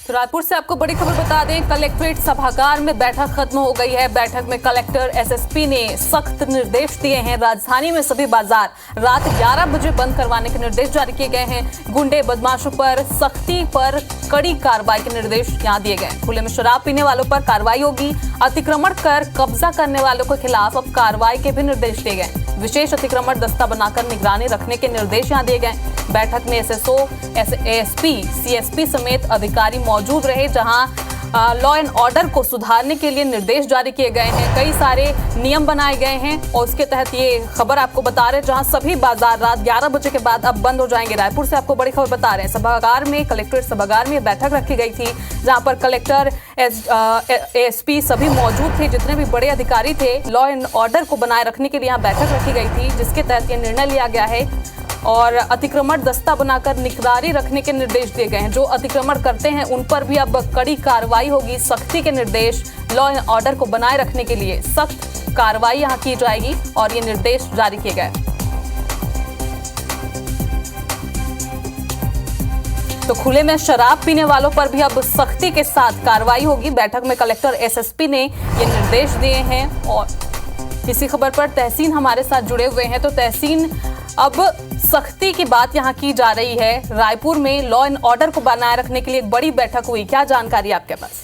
तो रायपुर से आपको बड़ी खबर बता दें, कलेक्ट्रेट सभागार में बैठक खत्म हो गई है। बैठक में कलेक्टर एसएसपी ने सख्त निर्देश दिए हैं। राजधानी में सभी बाजार रात 11 बजे बंद करवाने के निर्देश जारी किए गए हैं। गुंडे बदमाशों पर सख्ती पर कड़ी कार्रवाई के निर्देश यहां दिए गए। खुले में शराब पीने वालों पर कार्रवाई होगी। अतिक्रमण कर कब्जा करने वालों के खिलाफ अब कार्रवाई के भी निर्देश दिए गए। विशेष अतिक्रमण दस्ता बनाकर निगरानी रखने के निर्देश यहां दिए गए। बैठक में एसएसओ, एएसपी, सीएसपी समेत अधिकारी मौजूद रहे, जहां लॉ एंड ऑर्डर को सुधारने के लिए निर्देश जारी किए गए हैं। कई सारे नियम बनाए गए हैं और उसके तहत ये खबर आपको बता रहे हैं, जहां सभी बाजार रात 11 बजे के बाद अब बंद हो जाएंगे। रायपुर से आपको बड़ी खबर बता रहे हैं, सभागार में, कलेक्ट्रेट सभागार में बैठक रखी गई थी, जहां पर कलेक्टर, एएसपी सभी मौजूद थे। जितने भी बड़े अधिकारी थे, लॉ एंड ऑर्डर को बनाए रखने के लिए यहाँ बैठक रखी गई थी, जिसके तहत ये निर्णय लिया गया है और अतिक्रमण दस्ता बनाकर निगरानी रखने के निर्देश दिए गए हैं। जो अतिक्रमण करते हैं उन पर भी अब कड़ी कार्रवाई होगी। सख्ती के निर्देश, लॉ एंड ऑर्डर को बनाए रखने के लिए सख्त कार्रवाई यहां की जाएगी और ये निर्देश जारी किए गए। तो खुले में शराब पीने वालों पर भी अब सख्ती के साथ कार्रवाई होगी। बैठक में कलेक्टर एसएसपी ने ये निर्देश दिए हैं। और इसी खबर पर तहसीन हमारे साथ जुड़े हुए हैं। तो तहसीन, अब सख्ती की बात यहां की जा रही है। रायपुर में लॉ एंड ऑर्डर को बनाए रखने के लिए एक बड़ी बैठक हुई, क्या जानकारी आपके पास?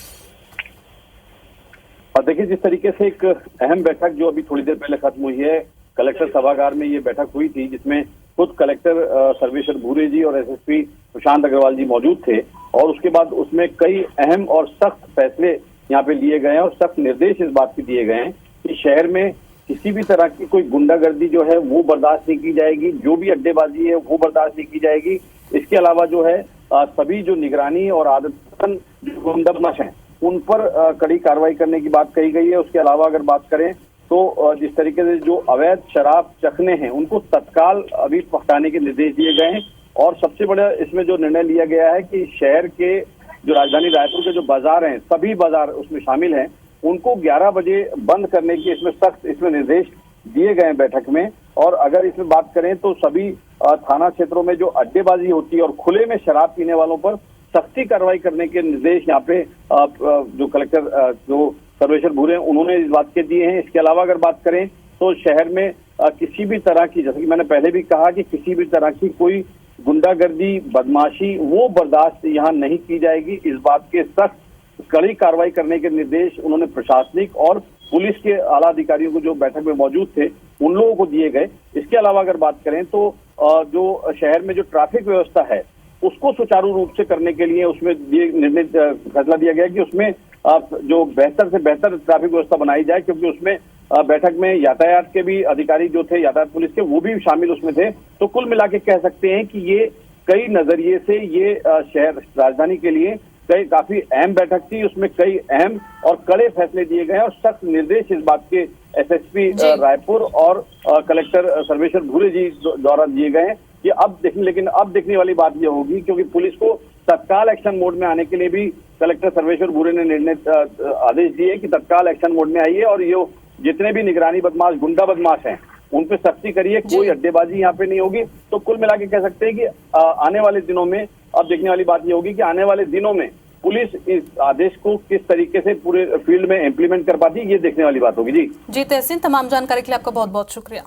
देखिए, जिस तरीके से एक अहम बैठक जो अभी थोड़ी देर पहले खत्म हुई है, कलेक्टर सभागार में ये बैठक हुई थी, जिसमें खुद कलेक्टर सर्वेश्वर भूरे जी और एसएसपी प्रशांत अग्रवाल जी मौजूद थे। और उसके बाद उसमें कई अहम और सख्त फैसले यहाँ पे लिए गए हैं और सख्त निर्देश इस बात के दिए गए हैं कि शहर में किसी भी तरह की कोई गुंडागर्दी जो है वो बर्दाश्त नहीं की जाएगी। जो भी अड्डेबाजी है वो बर्दाश्त नहीं की जाएगी। इसके अलावा जो है सभी जो निगरानी और आदतन जो गुंडा बदमाश हैं उन पर कड़ी कार्रवाई करने की बात कही गई है। उसके अलावा अगर बात करें तो जिस तरीके से जो अवैध शराब चखने हैं उनको तत्काल अभी हटाने के निर्देश दिए गए हैं। और सबसे बड़ा इसमें जो निर्णय लिया गया है कि शहर के जो राजधानी रायपुर के जो बाजार हैं, सभी बाजार उसमें शामिल हैं, उनको 11 बजे बंद करने की इसमें निर्देश दिए गए हैं बैठक में। और अगर इसमें बात करें तो सभी थाना क्षेत्रों में जो अड्डेबाजी होती है और खुले में शराब पीने वालों पर सख्ती कार्रवाई करने के निर्देश यहाँ पे जो कलेक्टर जो सर्वेश्वर भूरे उन्होंने इस बात के दिए हैं। इसके अलावा अगर बात करें तो शहर में किसी भी तरह की, जैसे कि मैंने पहले भी कहा कि किसी भी तरह की कोई गुंडागर्दी, बदमाशी वो बर्दाश्त यहाँ नहीं की जाएगी। इस बात के सख्त कड़ी कार्रवाई करने के निर्देश उन्होंने प्रशासनिक और पुलिस के आला अधिकारियों को जो बैठक में मौजूद थे उन लोगों को दिए गए। इसके अलावा अगर बात करें तो जो शहर में जो ट्रैफिक व्यवस्था है उसको सुचारू रूप से करने के लिए उसमें फैसला दिया गया कि उसमें जो बेहतर से बेहतर ट्रैफिक व्यवस्था बनाई जाए, क्योंकि उसमें बैठक में यातायात के भी अधिकारी जो थे, यातायात पुलिस के, वो भी शामिल उसमें थे। तो कुल मिला के कह सकते हैं कि ये कई नजरिए से ये शहर राजधानी के लिए कई काफी अहम बैठक थी। उसमें कई अहम और कड़े फैसले दिए गए और सख्त निर्देश इस बात के एसएसपी रायपुर और कलेक्टर सर्वेश्वर भूरे जी द्वारा दिए गए हैं कि लेकिन अब देखने वाली बात यह होगी, क्योंकि पुलिस को तत्काल एक्शन मोड में आने के लिए भी कलेक्टर सर्वेश्वर भूरे ने आदेश दिए कि तत्काल एक्शन मोड में आइए और ये जितने भी निगरानी बदमाश, गुंडा बदमाश हैं उन पे सख्ती करिए, कोई अड्डेबाजी यहाँ पे नहीं होगी। तो कुल मिला के कह सकते हैं कि आने वाले दिनों में अब देखने वाली बात ये होगी कि आने वाले दिनों में पुलिस इस आदेश को किस तरीके से पूरे फील्ड में इम्प्लीमेंट कर पाती है, ये देखने वाली बात होगी। जी तहसीन, तमाम जानकारी के लिए आपका बहुत बहुत शुक्रिया।